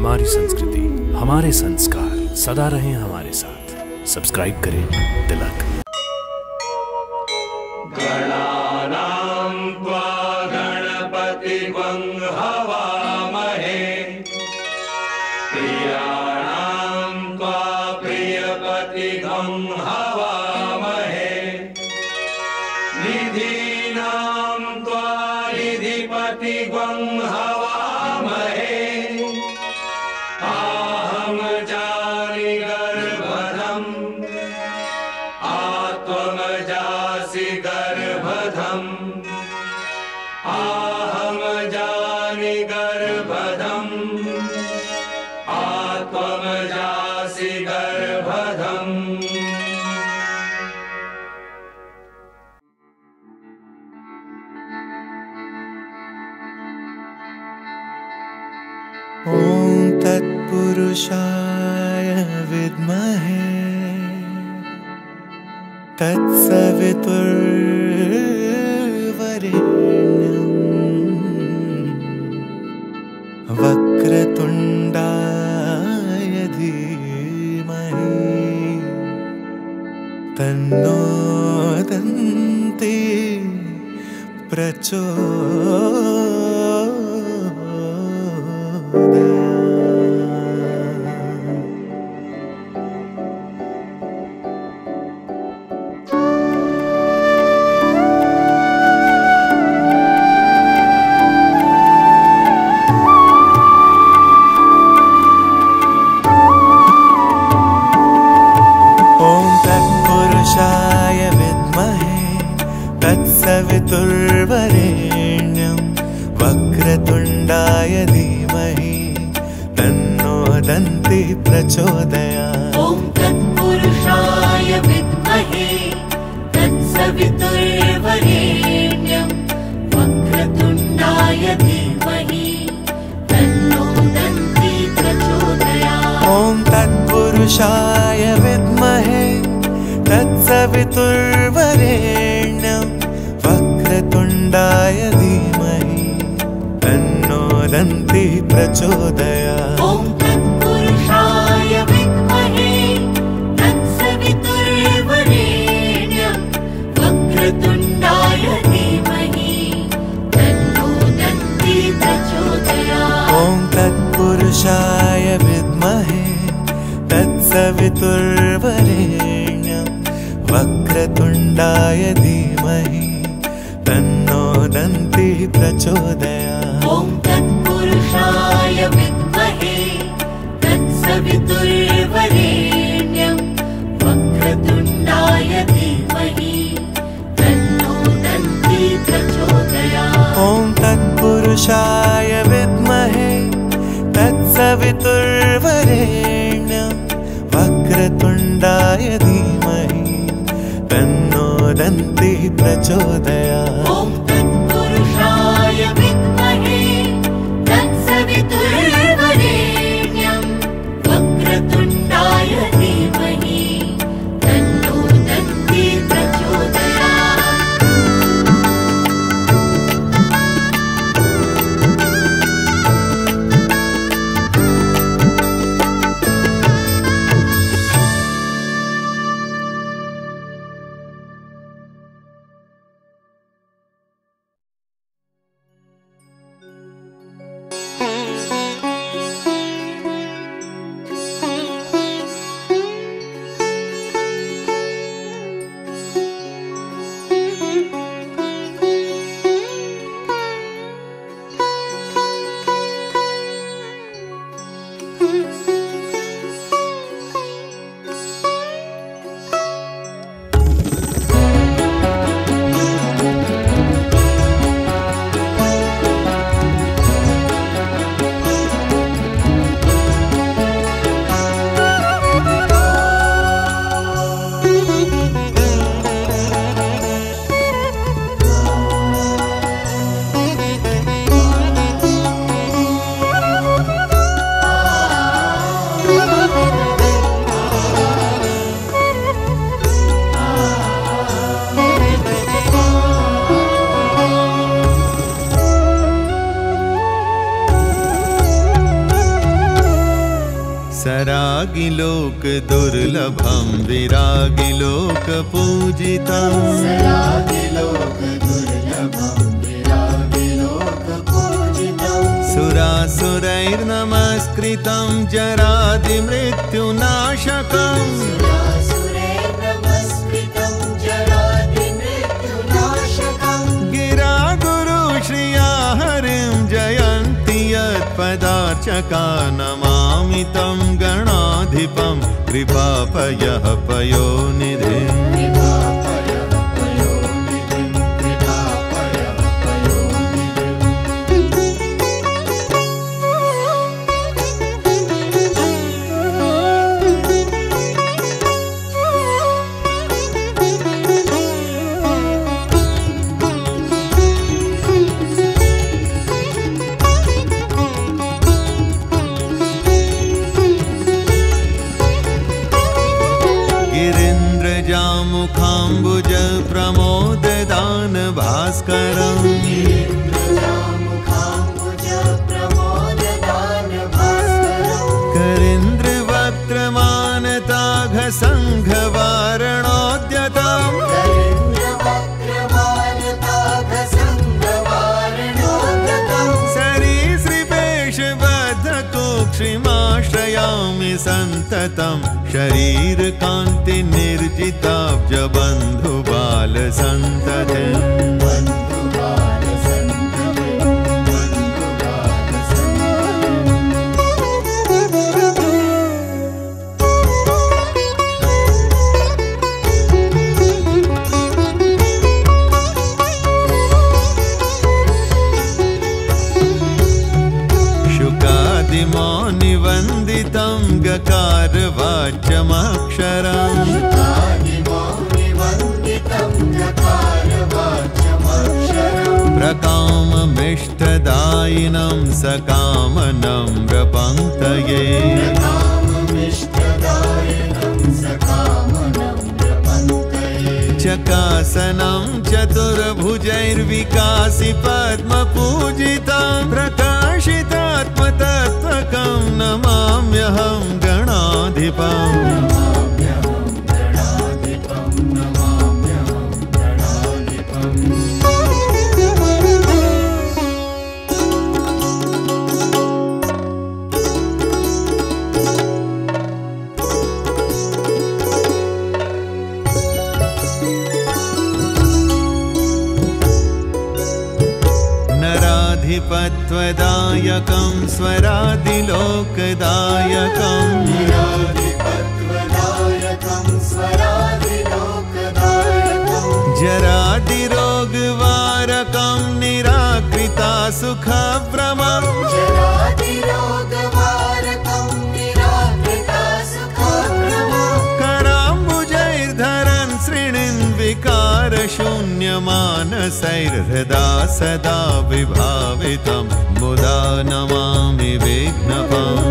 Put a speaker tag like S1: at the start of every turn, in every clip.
S1: हमारी संस्कृति, हमारे संस्कार सदा रहें हमारे साथ। सब्सक्राइब करें तिलक।
S2: गणानां त्वा गणपतिं हवामहे, प्रियाणां त्वा प्रियपतिं हवामहे, निधीनां त्वा निधिपतिं हवामहे। आहं जानि गर्भधम् आत्मजासि गर्भधम्, आहं जानि गर्भधम् आत्मजासि गर्भधम्।
S3: ॐ तत्पुरुषाय विद्महे तत्सवितुर्वरेण्यं वक्रतुण्डाय धीमहि तन्नो दन्ति प्रचोदयात्। तत्सवितुर्वरेण्यं वक्रतुण्डाय धीमहि तन्नो दन्ति प्रचोदयात्।
S4: ॐ तत्पुरुषाय विद्महे तत्सवितुर्वरेण्यं वक्रतुण्डाय धीमहि तन्नो दन्ति प्रचोदयात्।
S3: ॐ तत्पुरुषाय विद्महे तत्सवितुर्वरेण्यं वक्रतुण्डाय धीमहि तन्नो दन्ति प्रचोदयात्।
S4: ॐ तत्पुरुषाय विद्महे तत्सवितुर्वरेण्यं वक्रतुण्डाय धीमहि तन्नो दन्ति प्रचोदयात्।
S3: ॐ तत्पुरुषाय विद्महे तत्सवितुर्वरेण्यं वक्रतुण्डाय धीमहि तन्नो दन्ति प्रचोदयात्।
S4: ॐ तत्पुरुषाय विद्महे तत्सवितुर्वरेण्यं वक्रतुण्डाय धीमहि तन्नो दन्ति प्रचोदयात्।
S3: ॐ तत्पुरुषाय विद्महे तत्सवितुर्वरेण्यं वक्रतुण्डाय धीमहि तन्नो दन्ति प्रचोदयात्।
S4: ॐ तत्पुरुषाय विद्महे तत्सवितुर्वरेण्यं वक्रतुण्डाय धीमहि तन्नो दन्ति प्रचोदयात्।
S3: सरागिलोक दुर्लभं विरागिलोक पूजितं सुरासुरैर्नमस्कृतं जरादिमृत्युनाशकम् गिरा गुरुश्रिया हरिं जयन्ति यत्पदार्चका नमामि तं गणाधिपं कृपापयः पयोनिधिम् मुखाम्बुज प्रमोददान भास्करम् करीन्द्रवक्त्रमानताघ संघवारणोद्यतम् सरीसृपेशबद्धकुक्षिमाश्रयामि सन्ततं शरीरकान्ति निर्जिताब्ज बन्धुबालसन्ततिम् शुकादिमौनिवन्दितं गकारवाच्यमक्षरम् प्रकाममिष्टदायिनं सकामनं रपङ्क्तये चकासनं चतुर्भुजैर्विकासि पद्मपूजितं प्रकाशितात्मतत्त्वकं नमाम्यहं गणाधिपम् नराधिपत्वदायकं स्वरादिलोकदायकम् जरादिरोगवारकं निराकृता सुखभ्रमम् कराम्बुजैर्धरन् शृणिन् विकारशून्यमानसैर्हृदा सदा विभावितं मुदा नमामि विघ्नपम्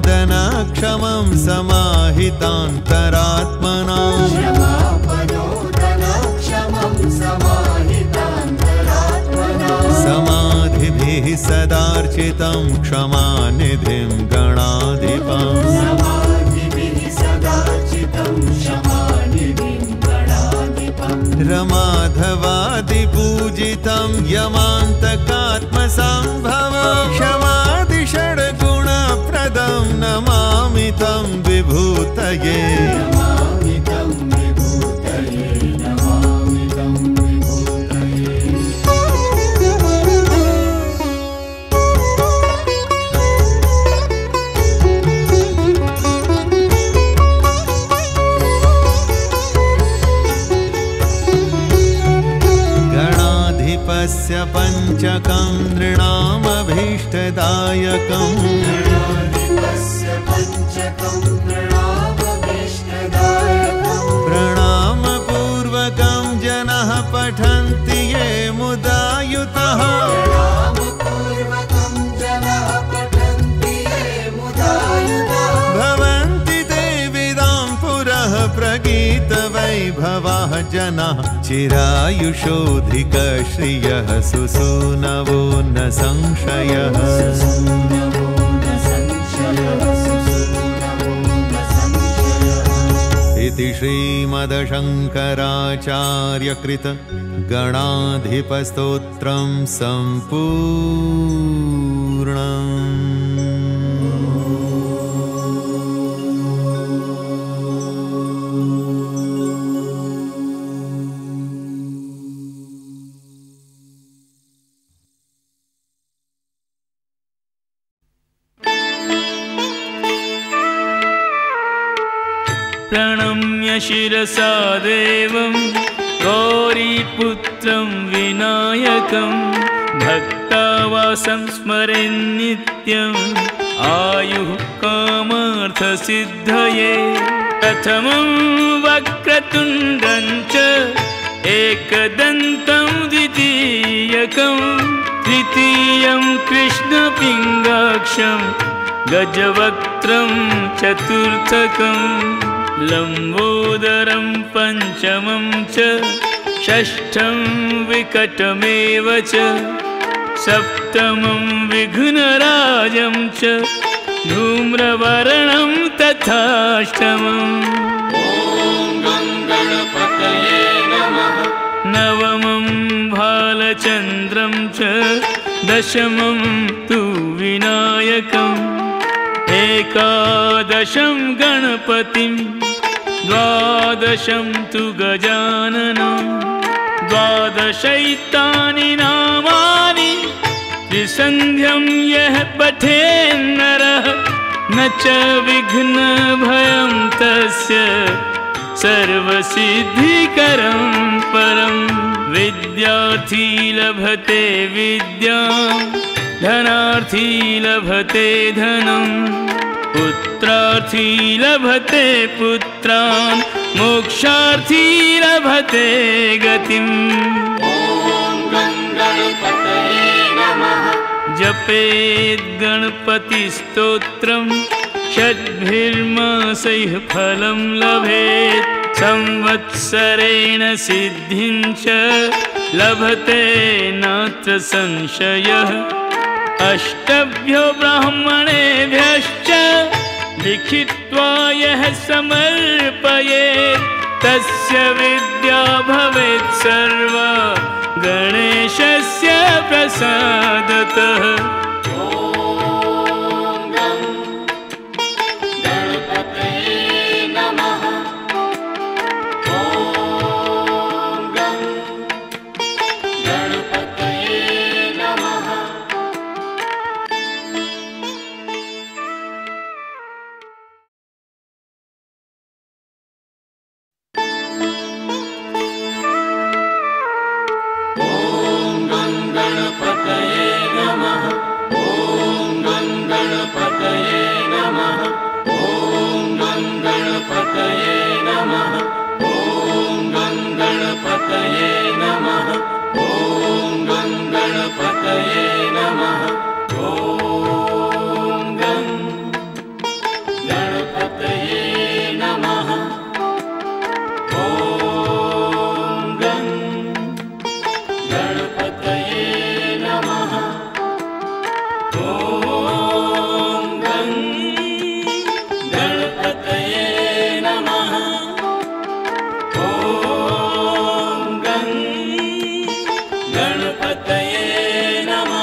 S3: क्षमापनोदनक्षमं समाहितान्तरात्मनाम् समाधिभिः सदार्चितं क्षमानिधिं गणाधिपम् रमाधवादिपूजितं यमान्तकात्मसम्भवं क्षमादिषड्गुणप्रदं नमामि तं विभूतये गणाधिपस्य पञ्चकं नृणामभीष्टदायकम् बहवः जनाः चिरायुषोऽधिकश्रियः सुसूनवो न संशयः इति श्रीमद्शङ्कराचार्यकृत गणाधिपस्तोत्रं सम्पूर्णम्।
S5: प्रणम्य शिरसा देवं गौरीपुत्रं विनायकं भक्तावासं स्मरेन्नित्यम् आयुः कामार्थसिद्धये। प्रथमं वक्रतुण्डं च एकदन्तं द्वितीयकं तृतीयं कृष्णपिङ्गाक्षं गजवक्त्रं चतुर्थकम् लम्बोदरं पञ्चमं च षष्ठं विकटमेव च सप्तमं विघ्नराजं च धूम्रवर्णं तथाष्टमम्। नवमं भालचन्द्रं च दशमं तु विनायकम् एकादशं गणपतिं द्वादशं तु गजाननं द्वादशैतानि नामानि त्रिसन्ध्यं यः पठेन्नरः न च विघ्नभयं तस्य सर्वसिद्धिकरं परं। विद्यार्थी लभते विद्यां धनार्थी लभते धनं पुत्रार्थी लभते पुत्रान् मोक्षार्थी लभते गतिम्। जपेत् गणपतिस्तोत्रं षड्भिर्मासैः फलं लभेत् संवत्सरेण सिद्धिं च लभते नात्र संशयः। अष्टभ्यो ब्राह्मणेभ्यश्च लिखित्वा यः समर्पयेत् तस्य विद्या भवेत् सर्वा गणेशस्य प्रसादतः। गणपतये नमः।